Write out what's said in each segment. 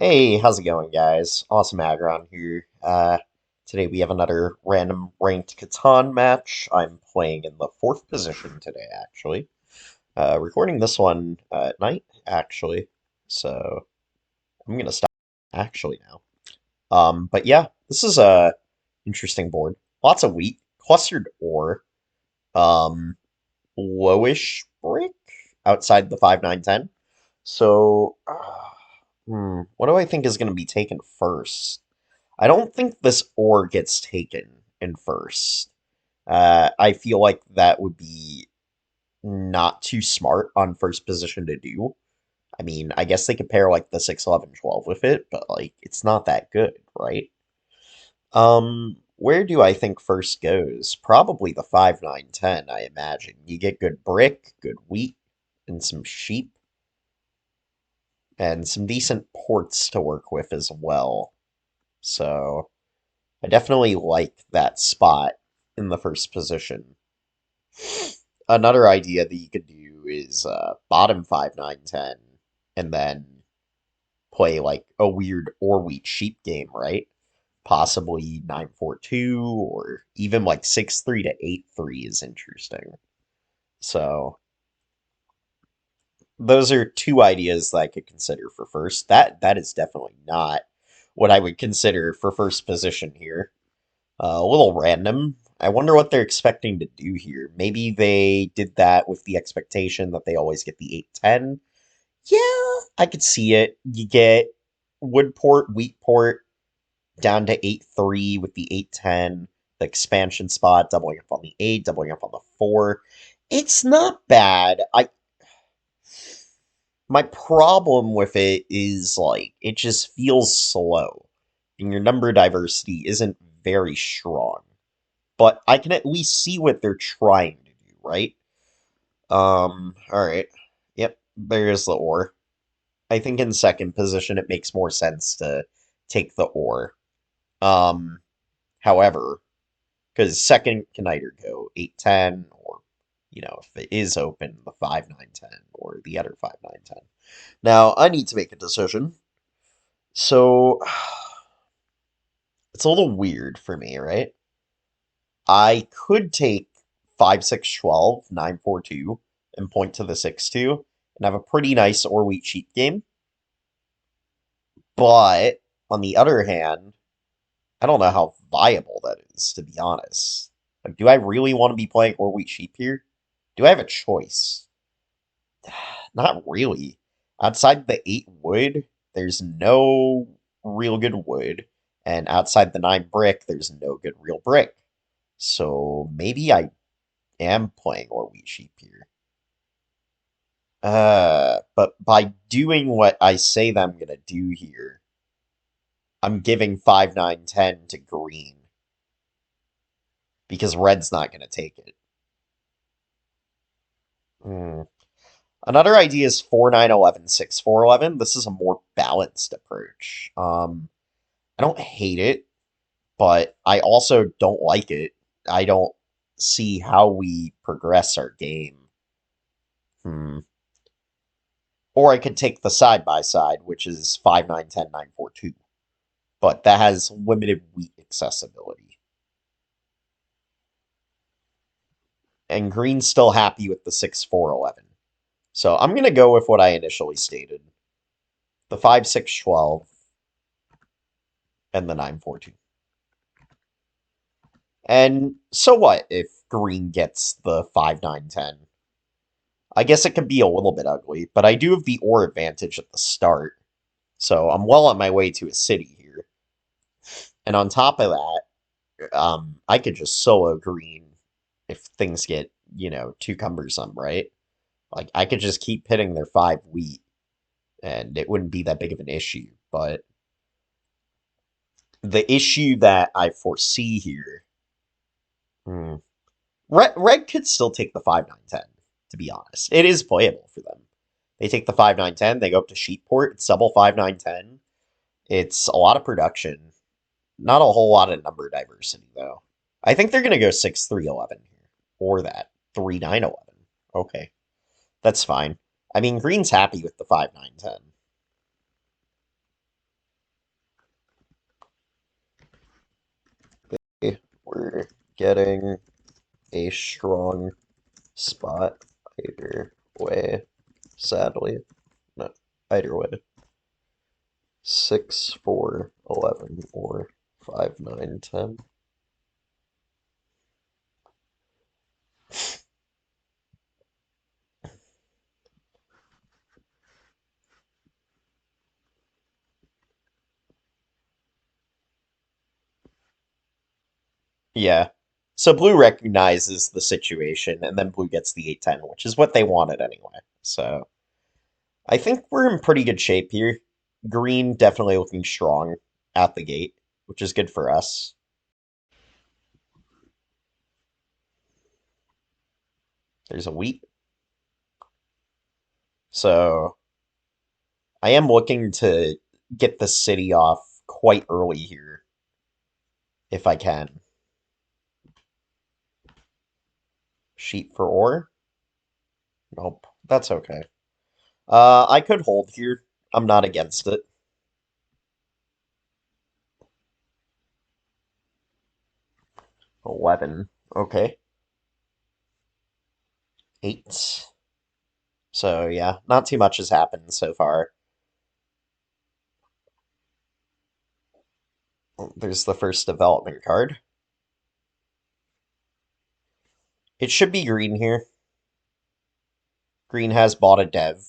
Hey, how's it going, guys? Awesome Agron here. Today we have another random ranked Catan match. I'm playing in the fourth position today, actually. Recording this one at night, actually. So I'm gonna stop actually now. But yeah, this is a interesting board. Lots of wheat, clustered ore, um, lowish brick outside the 5, 9, 10. So, what do I think is going to be taken first? I don't think this ore gets taken in first. I feel like that would be not too smart on first position to do. I mean, I guess they could pair like the 6, 11, 12 with it, but like it's not that good, right? Where do I think first goes? Probably the 5, 9, 10. I imagine. You get good brick, good wheat, and some sheep, and some decent ports to work with as well. So I definitely like that spot in the first position. Another idea that you could do is bottom 5, 9, 10, and then play like a weird or wheat sheep game, right? Possibly 9, 4, 2, or even like 6, 3 to 8, 3 is interesting. So those are two ideas that I could consider for first. That is definitely not what I would consider for first position here. A little random. I wonder what they're expecting to do here. Maybe they did that with the expectation that they always get the 8, 10. Yeah, I could see it. You get Woodport, Wheatport down to 8, 3 with the 8, 10. The expansion spot, doubling up on the 8, doubling up on the 4. It's not bad. My problem with it is like it just feels slow. And your number diversity isn't very strong. But I can at least see what they're trying to do, right? All right. Yep, there's the ore. I think in second position it makes more sense to take the ore. Um, however, because second can either go 8, 10, or if it is open, the 5, 9, 10, or the other 5, 9, 10. Now I need to make a decision. So it's a little weird for me, right? I could take 5, 6, 12, 9, 4, 2, and point to the 6, 2, and have a pretty nice or wheat sheep game. But on the other hand, I don't know how viable that is, to be honest. Like, do I really want to be playing or wheat sheep here? Do I have a choice? Not really. Outside the 8 wood, there's no real good wood, and outside the 9 brick, there's no good real brick. So maybe I am playing or wheat sheep here. But by doing what I say that I'm gonna do here, I'm giving 5, 9, 10 to green because red's not gonna take it. Hmm. Another idea is 4, 9, 11, 6, 4, 11. This is a more balanced approach. I don't hate it, but I also don't like it. I don't see how we progress our game. Hmm. Or I could take the side by side, which is 5, 9, 10, 9, 4, 2. But that has limited wheat accessibility. And green's still happy with the 6, 4, 11. So I'm going to go with what I initially stated. The 5, 6, 12 and the 9, 4, 2. And so what if green gets the 5, 9, 10? I guess it could be a little bit ugly, but I do have the ore advantage at the start. So I'm well on my way to a city here. And on top of that, I could just solo green if things get, too cumbersome, right? Like, I could just keep hitting their 5 wheat, and it wouldn't be that big of an issue. But the issue that I foresee here, hmm, red could still take the 5, 9, 10, to be honest. It is playable for them. They take the 5, 9, 10, they go up to Sheepport, it's double 5, 9, 10. It's a lot of production. Not a whole lot of number diversity, though. I think they're going to go 6, 3, 11 here. Or that. 3, 9, 11. Okay. That's fine. I mean, Green's happy with the 5, 9, 10. We're getting a strong spot either way, sadly. No, either way. 6, 4, 11, or 5, 9, 10. Yeah. So blue recognizes the situation, and then blue gets the 8-10, which is what they wanted anyway. So I think we're in pretty good shape here. Green definitely looking strong at the gate, which is good for us. There's a wheat. So I am looking to get the city off quite early here, if I can. Sheep for ore? Nope, that's okay. I could hold here. I'm not against it. 11. Okay. 8. So yeah, not too much has happened so far. There's the first development card. It should be green here. Green has bought a dev.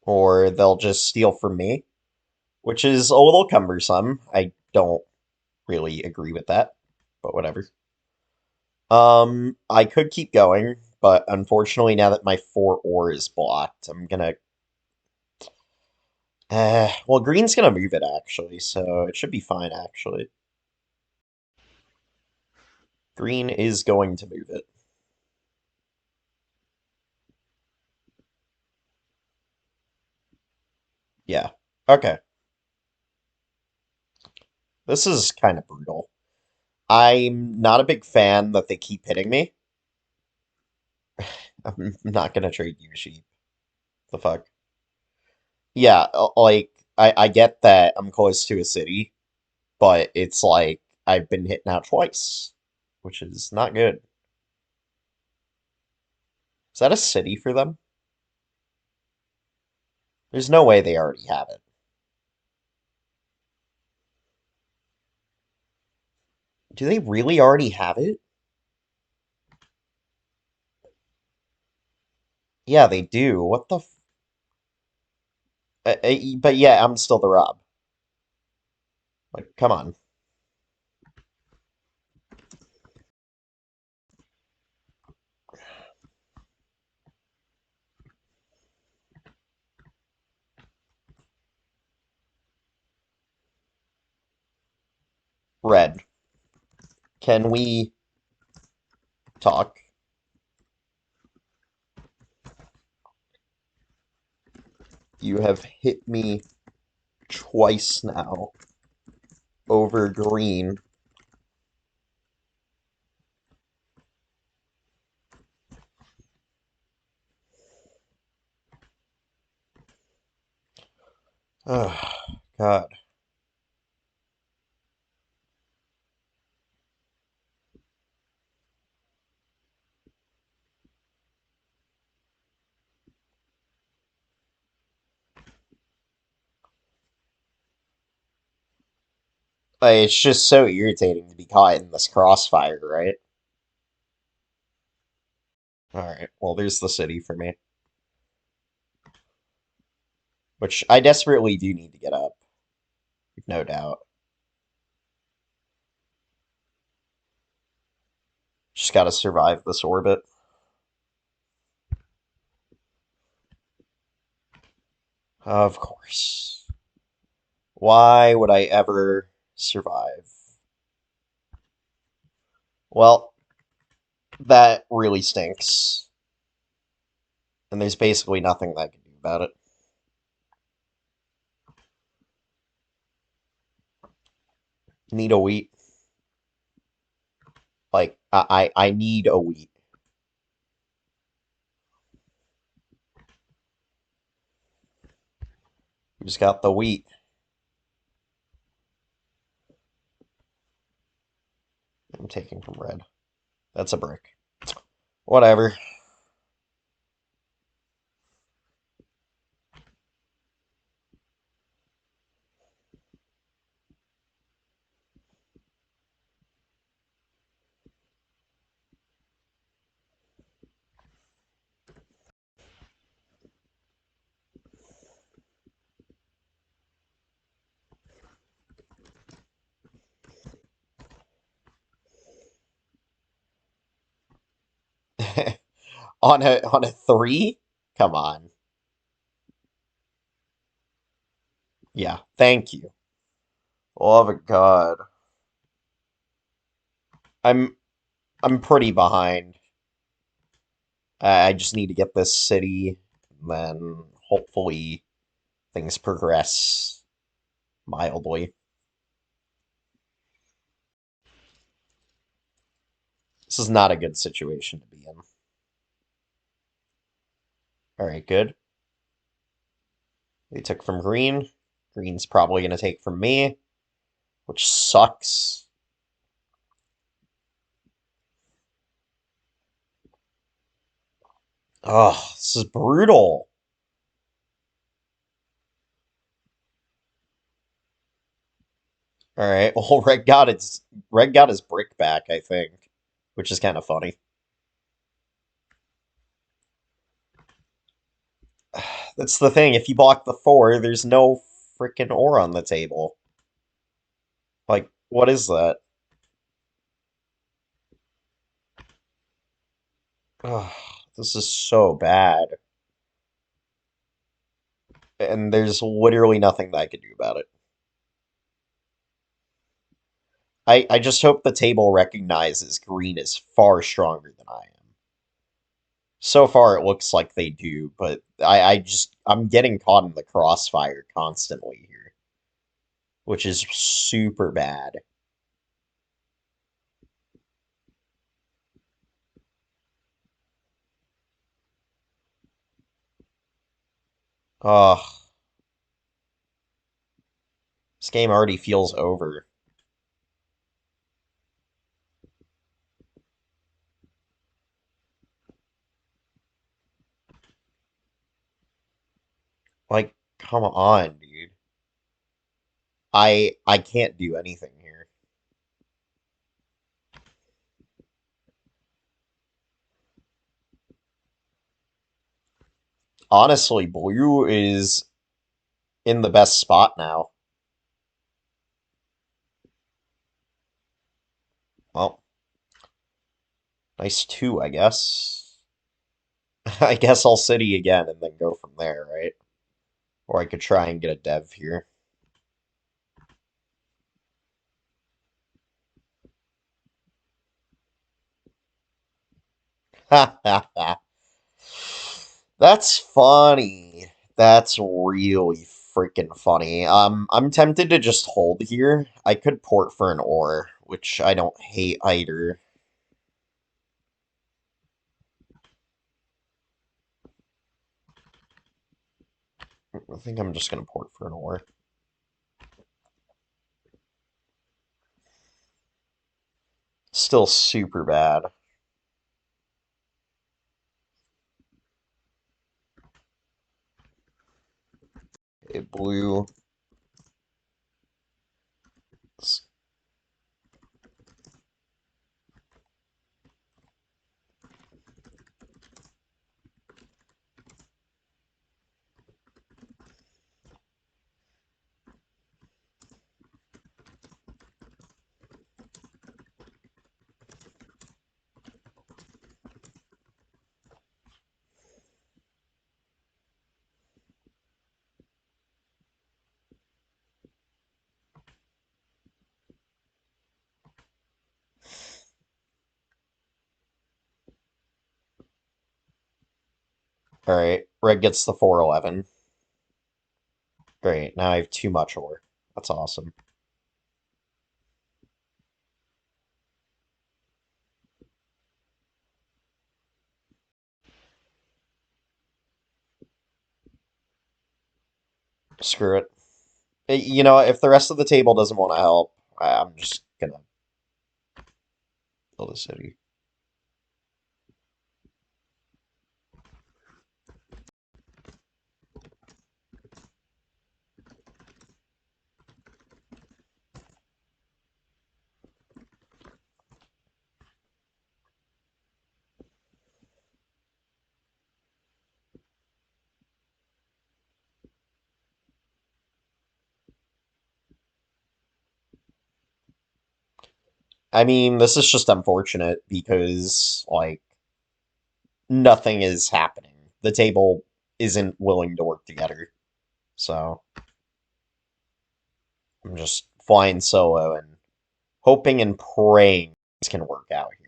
Or they'll just steal from me, which is a little cumbersome. I don't really agree with that, but whatever. I could keep going, but unfortunately, now that my 4 ore is blocked, I'm gonna. Well, green's gonna move it actually, so it should be fine actually. Green is going to move it. Yeah. Okay. This is kind of brutal. I'm not a big fan that they keep hitting me. I'm not gonna trade you sheep. The fuck? Yeah, like I get that I'm close to a city, but it's like I've been hit now twice, which is not good. Is that a city for them? There's no way they already have it. Do they really already have it? Yeah, they do. What the but yeah, I'm still the Rob. Like, come on. Red, can we talk? You have hit me twice now over green. Oh, God. It's just so irritating to be caught in this crossfire, right? Alright, well, there's the city for me. Which I desperately do need to get up, no doubt. Just gotta survive this orbit. Of course. Why would I ever survive? Well, that really stinks. And there's basically nothing that I can do about it. Need a wheat. Like, I need a wheat. Who's got the wheat? I'm taking from red. That's a brick. Whatever. On a three? Come on. Yeah, thank you. Love of God. I'm I'm pretty behind. I just need to get this city, and then hopefully things progress mildly. This is not a good situation to be in. All right, good. They took from green. Green's probably going to take from me, which sucks. Oh, this is brutal. All right. Well, red got his brick back, I think, which is kind of funny. That's the thing. If you block the four, there's no freaking ore on the table. Like, what is that? Oh, this is so bad. And there's literally nothing that I could do about it. I just hope the table recognizes green is far stronger than I am. So far, it looks like they do, but I'm getting caught in the crossfire constantly here, which is super bad. Ugh, this game already feels over. Like, come on, dude. I can't do anything here. Honestly, blue is in the best spot now. Well, nice two, I guess. I guess I'll city again and then go from there, right? Or I could try and get a dev here. That's funny. That's really freaking funny. I'm tempted to just hold here. I could port for an ore, which I don't hate either. I think I'm just gonna port for an ore. Still super bad. It blew. Alright, red gets the 411. Great, now I have too much ore. That's awesome. Screw it. You know, if the rest of the table doesn't want to help, I'm just gonna build a city. I mean, this is just unfortunate because, like, nothing is happening. The table isn't willing to work together. So, I'm just flying solo and hoping and praying this can work out here.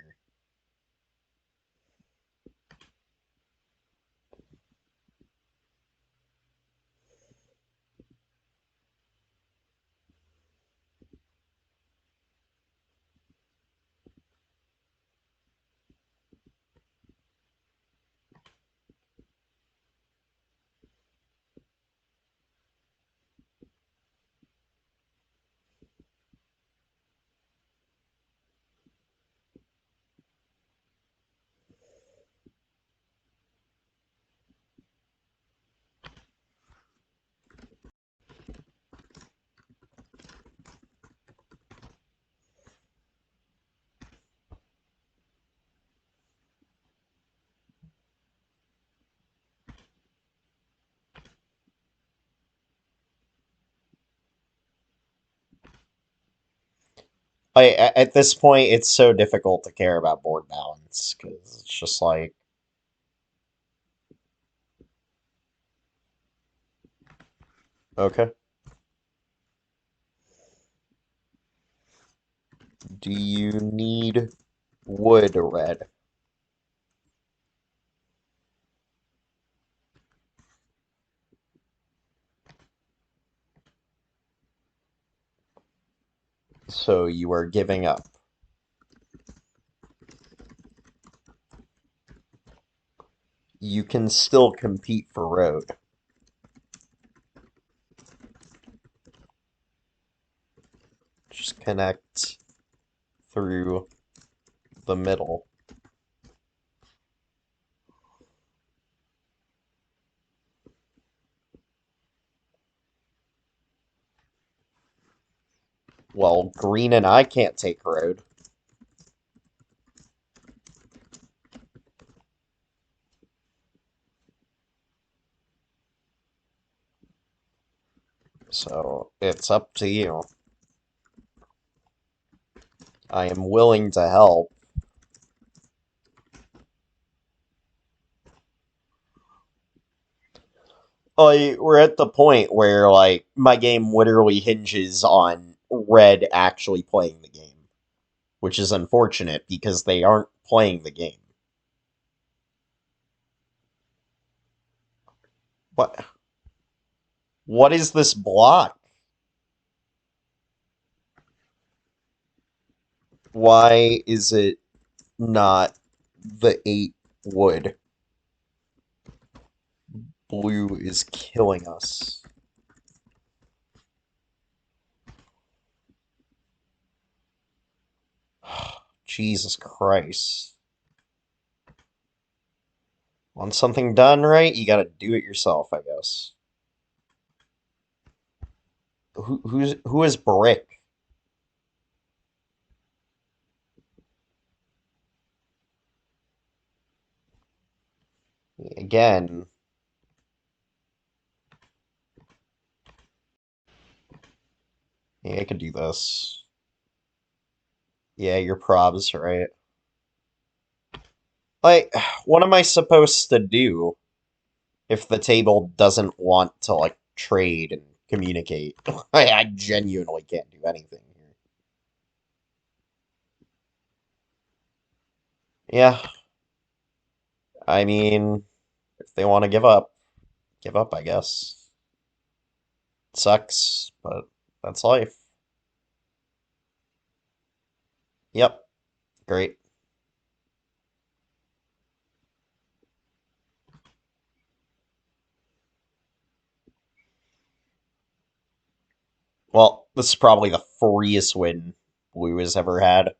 At this point, it's so difficult to care about board balance because it's just like, okay, do you need wood red? So you are giving up. You can still compete for road. Just connect through the middle. Well, green and I can't take road. So it's up to you. I am willing to help. We're at the point where, like, my game literally hinges on red actually playing the game, which is unfortunate because they aren't playing the game. What? What is this block? Why is it not the 8 wood? Blue is killing us. Jesus Christ. Want something done right? You gotta do it yourself, I guess. Who is Brick? Again, yeah, I could do this. Yeah, your probs, right? Like, what am I supposed to do if the table doesn't want to, like, trade and communicate? I genuinely can't do anything here. Yeah, I mean, if they want to give up, I guess. Sucks, but that's life. Yep, great. Well, this is probably the freest win Blue has ever had.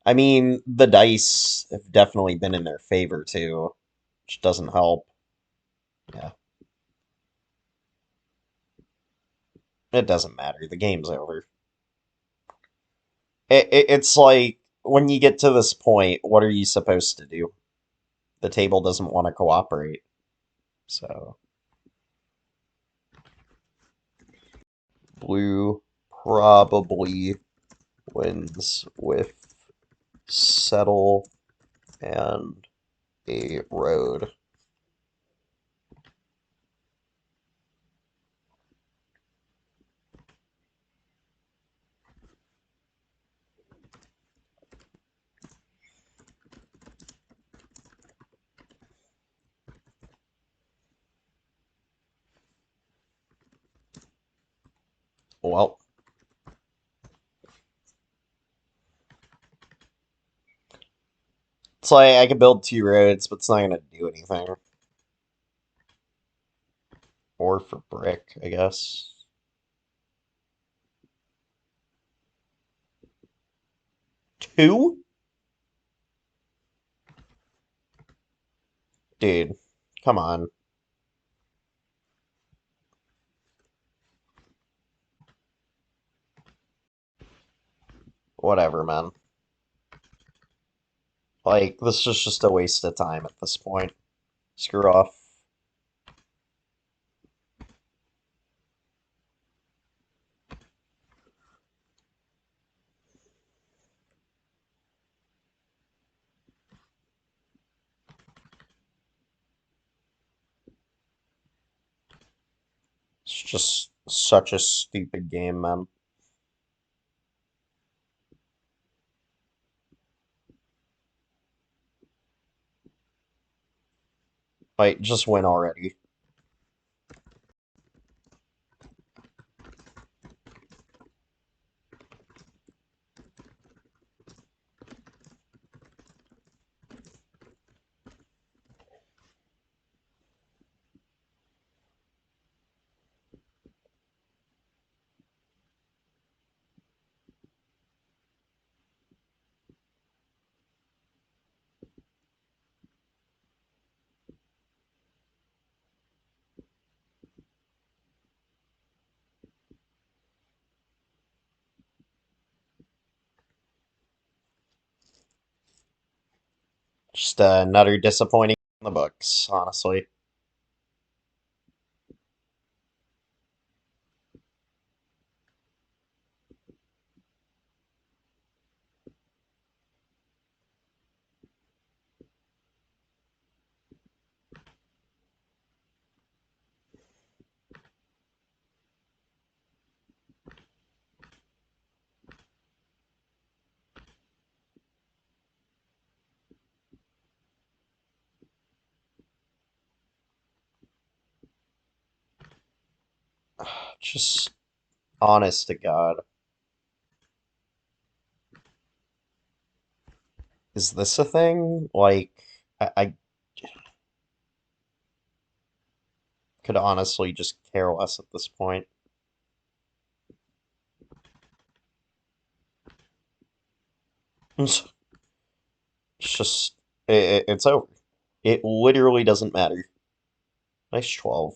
I mean, the dice have definitely been in their favor too, which doesn't help. Yeah, it doesn't matter. The game's over. It's like when you get to this point, what are you supposed to do? The table doesn't want to cooperate. So, Blue probably wins with settle and a road. Well, it's like I could build two roads, but it's not gonna do anything. Or for brick, I guess. Two? Dude, come on. Whatever, man. Like, this is just a waste of time at this point. Screw off. It's just such a stupid game, man. Like, just win already. Just another disappointing in the books, honestly. Just honest to God. Is this a thing? Like, I could honestly just care less at this point. It's just, it's over. It literally doesn't matter. Nice 12.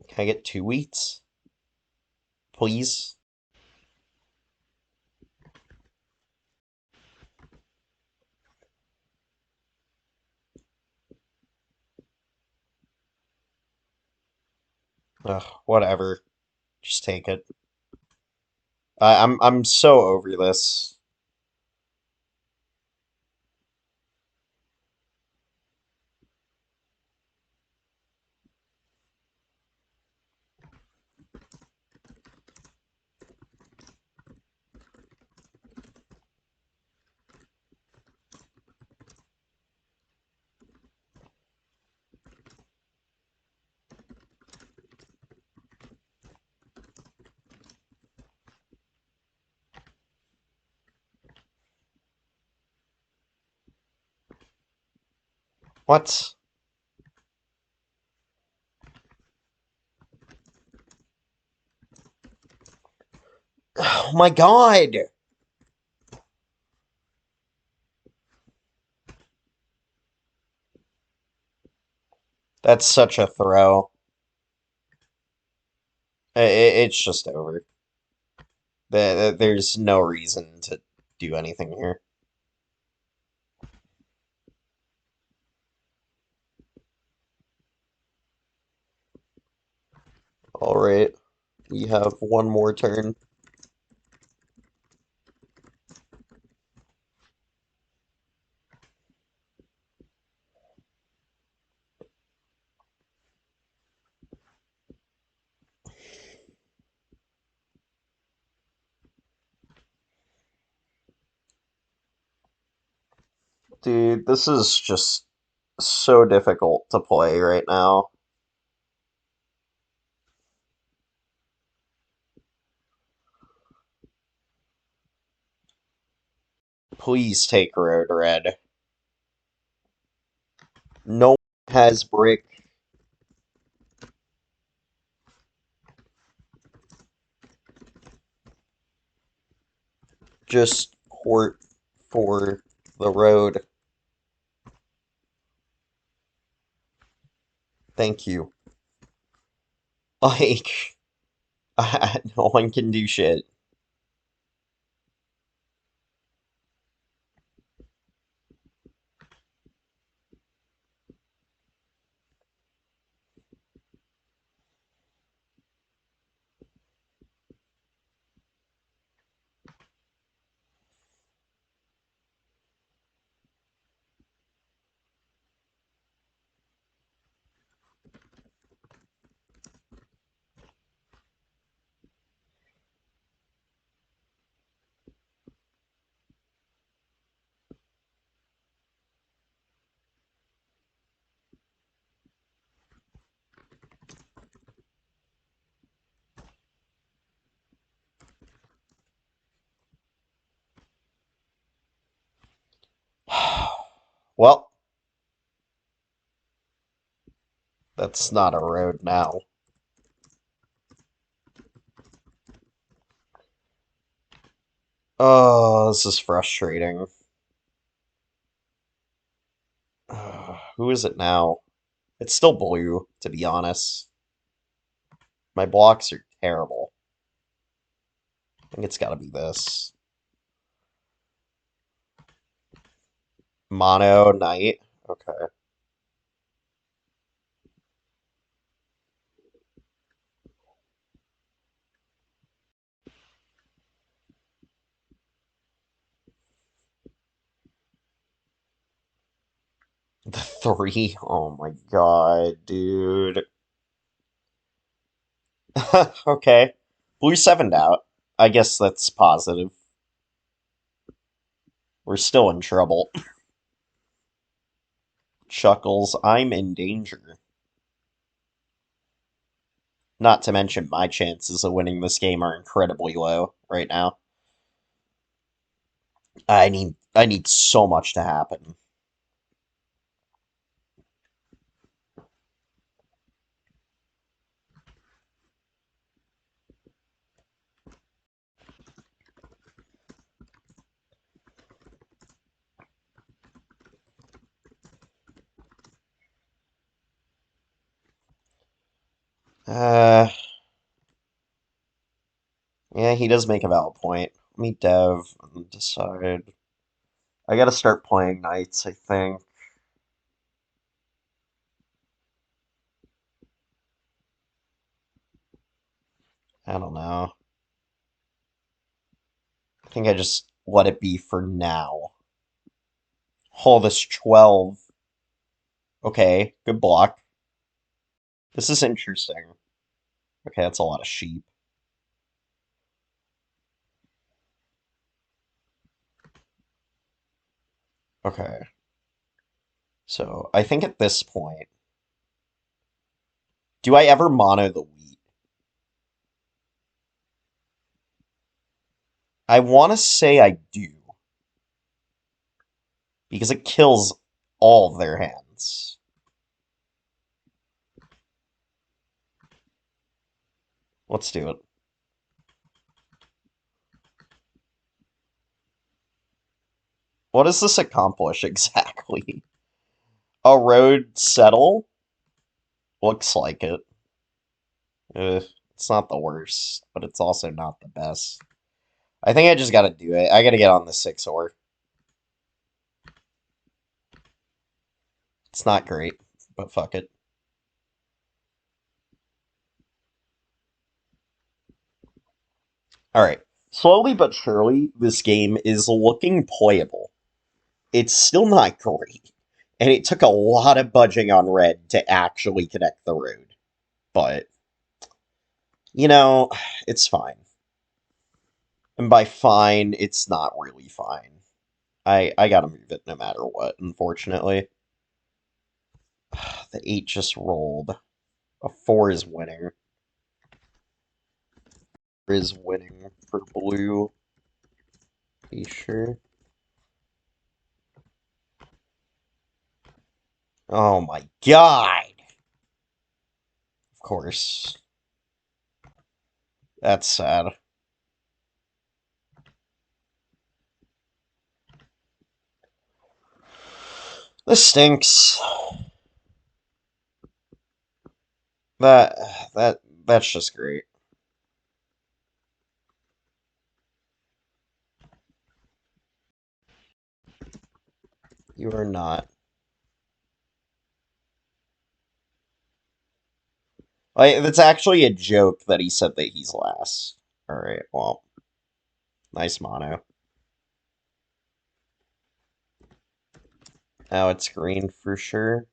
Can I get two wheats, please? Ugh, whatever. Just take it. I'm so over this. What? Oh my God! That's such a throw. It's just over. There's no reason to do anything here. Alright, we have one more turn. Dude, this is just so difficult to play right now. Please take Road Red. No one has brick. Just port for the road. Thank you. Like, no one can do shit. Well, that's not a road now. Oh, this is frustrating. Who is it now? It's still blue, to be honest. My blocks are terrible. I think it's gotta be this. Mono Knight. Okay. The three. Oh my god, dude. Okay. Blue 7'd out. I guess that's positive. We're still in trouble. Chuckles, I'm in danger. Not to mention my chances of winning this game are incredibly low right now. I need so much to happen. Uh yeah, he does make a valid point. Let me dev and decide. I gotta start playing knights, I think. I don't know. I think I just let it be for now. Oh, this 12. Okay, good block. This is interesting. Okay, that's a lot of sheep. Okay, so I think at this point, do I ever mono the wheat? I want to say I do, because it kills all of their hands. Let's do it. What does this accomplish exactly? A road settle? Looks like it. It's not the worst, but it's also not the best. I think I just gotta do it. I gotta get on the 6 ore. It's not great, but fuck it. Alright. Slowly but surely, this game is looking playable. It's still not great, and it took a lot of budging on red to actually connect the road. But, you know, it's fine. And by fine, it's not really fine. I gotta move it no matter what, unfortunately. The 8 just rolled. A 4 is winning. Is winning for blue. Be sure. Oh my god! Of course. That's sad. This stinks. That that's just great. You are not. Like, that's actually a joke that he said that he's last. Alright, well, nice mono. Now it's green for sure.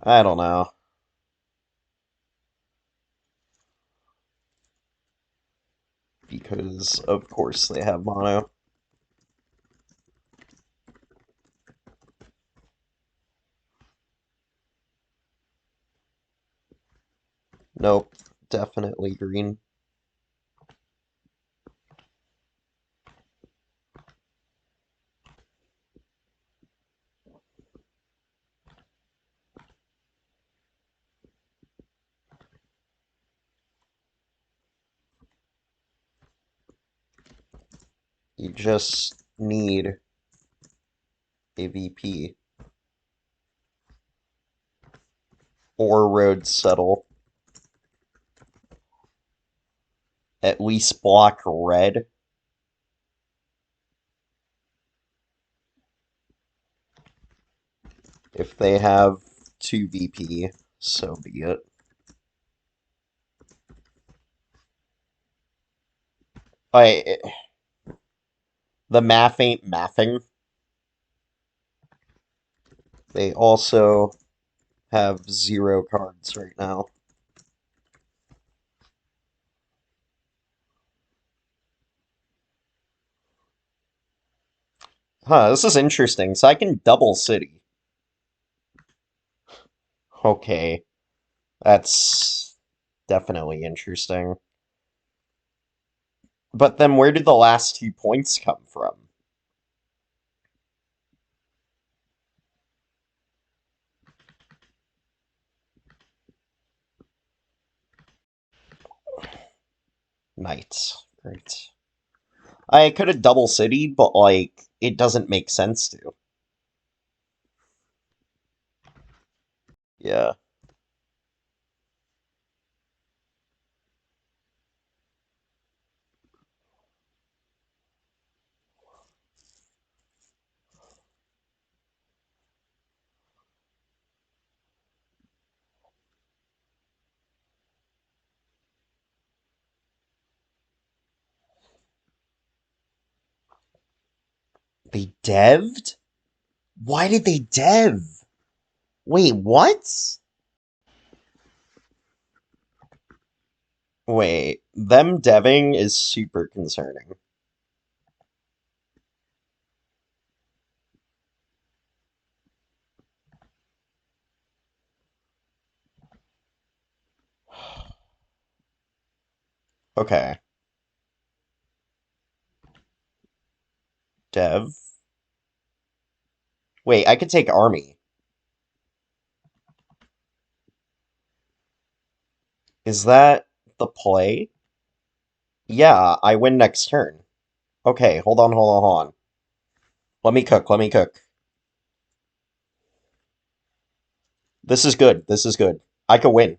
I don't know. Because, of course, they have mono. Nope, definitely green. You just need a VP. Or road settle. At least block red. If they have 2 VP, so be it. I The math ain't mathing. They also have 0 cards right now. Huh, this is interesting. So I can double city. Okay, that's definitely interesting. But then where did the last 2 points come from? Knights. Great. I could have double citied, but like it doesn't make sense to. Yeah. They dev'd? Why did they dev? Wait, what? Wait, them deving is super concerning. Okay, dev. Wait, I could take army. Is that the play? Yeah, I win next turn. Okay, hold on. Let me cook, let me cook. This is good, this is good. I could win.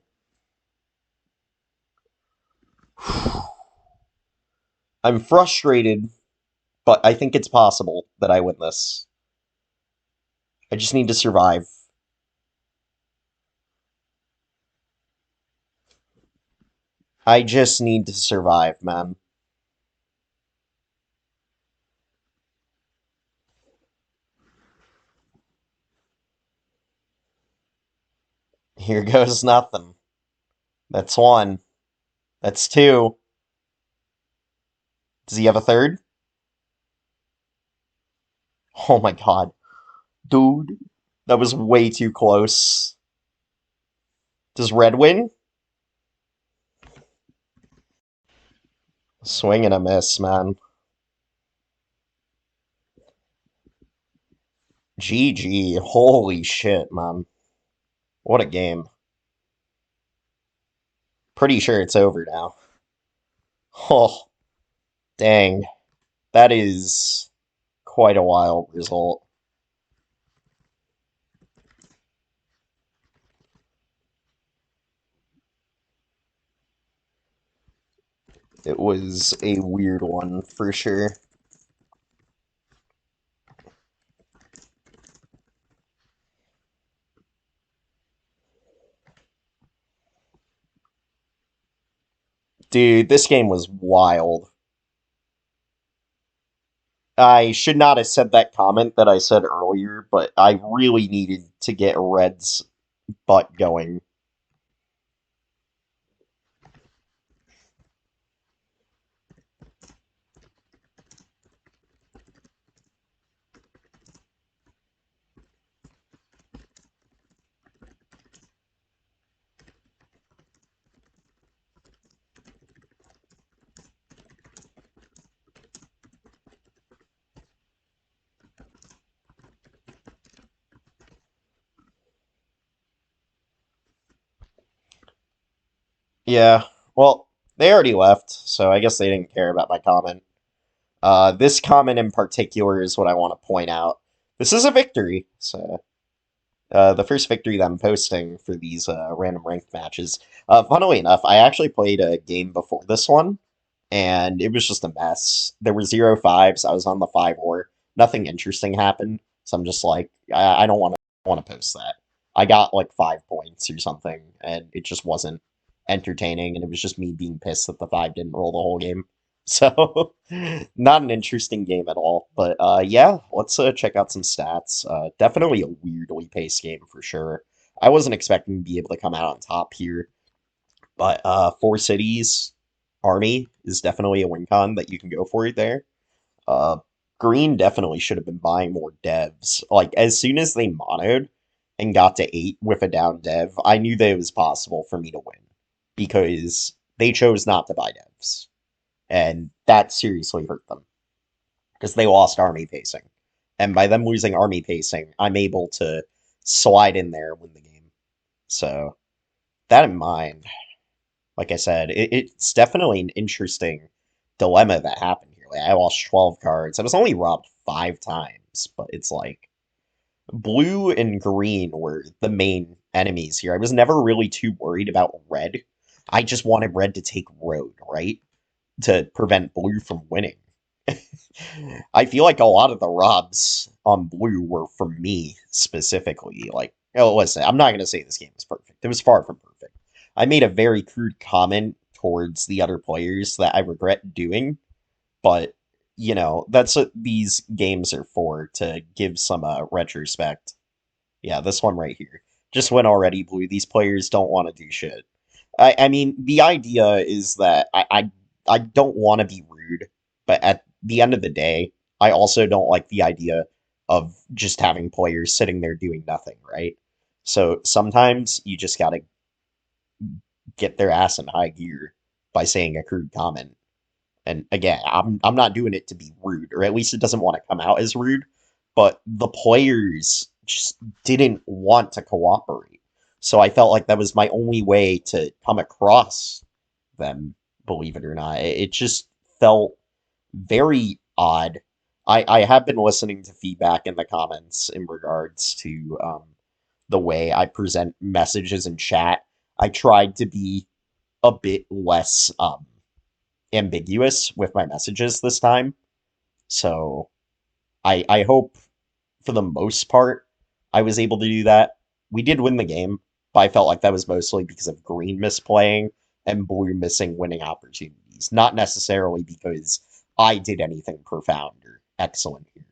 I'm frustrated, but I think it's possible that I win this. I just need to survive. I just need to survive, man. Here goes nothing. That's one. That's two. Does he have a third? Oh my god. Dude, that was way too close. Does red win? Swing and a miss, man. GG. Holy shit, man. What a game. Pretty sure it's over now. Oh, dang. That is quite a wild result. It was a weird one for sure. Dude, this game was wild. I should not have said that comment that I said earlier, but I really needed to get Red's butt going. Yeah, well, they already left, so I guess they didn't care about my comment. This comment in particular is what I want to point out. This is a victory, so the first victory that I'm posting for these random ranked matches. Funnily enough, I actually played a game before this one, and it was just a mess. There were 0-5s. I was on the 5 ore. Nothing interesting happened, so I'm just like, I don't want to post that. I got like 5 points or something, and it just wasn't entertaining, and it was just me being pissed that the 5 didn't roll the whole game. So, not an interesting game at all. But yeah, let's check out some stats. Definitely a weirdly paced game for sure. I wasn't expecting to be able to come out on top here, but Four Cities Army is definitely a win con that you can go for there. Uh, Green definitely should have been buying more devs. Like, as soon as they monoed and got to 8 with a down dev, I knew that it was possible for me to win because they chose not to buy devs. And that seriously hurt them because they lost army pacing. And by them losing army pacing, I'm able to slide in there and win the game. So, that in mind, like I said, it's definitely an interesting dilemma that happened here. Like, I lost 12 cards. I was only robbed 5 times, but it's like blue and green were the main enemies here. I was never really too worried about red. I just wanted red to take road, right? To prevent blue from winning. I feel like a lot of the robs on blue were from me specifically. Like, oh, listen, I'm not going to say this game is perfect. It was far from perfect. I made a very crude comment towards the other players that I regret doing, but that's what these games are for, to give some retrospect. Yeah, this one right here. Just went already, Blue. These players don't want to do shit. I mean, the idea is that I don't want to be rude, but at the end of the day, I also don't like the idea of just having players sitting there doing nothing, right? So sometimes you just gotta get their ass in high gear by saying a crude comment. And again, I'm not doing it to be rude, or at least it doesn't want to come out as rude, but the players just didn't want to cooperate. So I felt like that was my only way to come across them, believe it or not. It just felt very odd. I have been listening to feedback in the comments in regards to the way I present messages in chat. I tried to be a bit less ambiguous with my messages this time. So I hope for the most part I was able to do that. We did win the game, but I felt like that was mostly because of green misplaying and blue missing winning opportunities, not necessarily because I did anything profound or excellent here.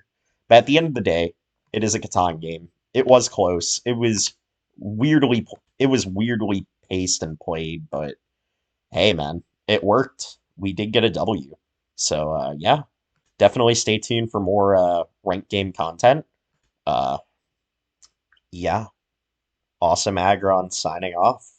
But at the end of the day, it is a Catan game. It was close. It was weirdly paced and played, but hey man, it worked. We did get a W. So yeah, definitely stay tuned for more ranked game content. Uh, yeah, awesome Agron signing off.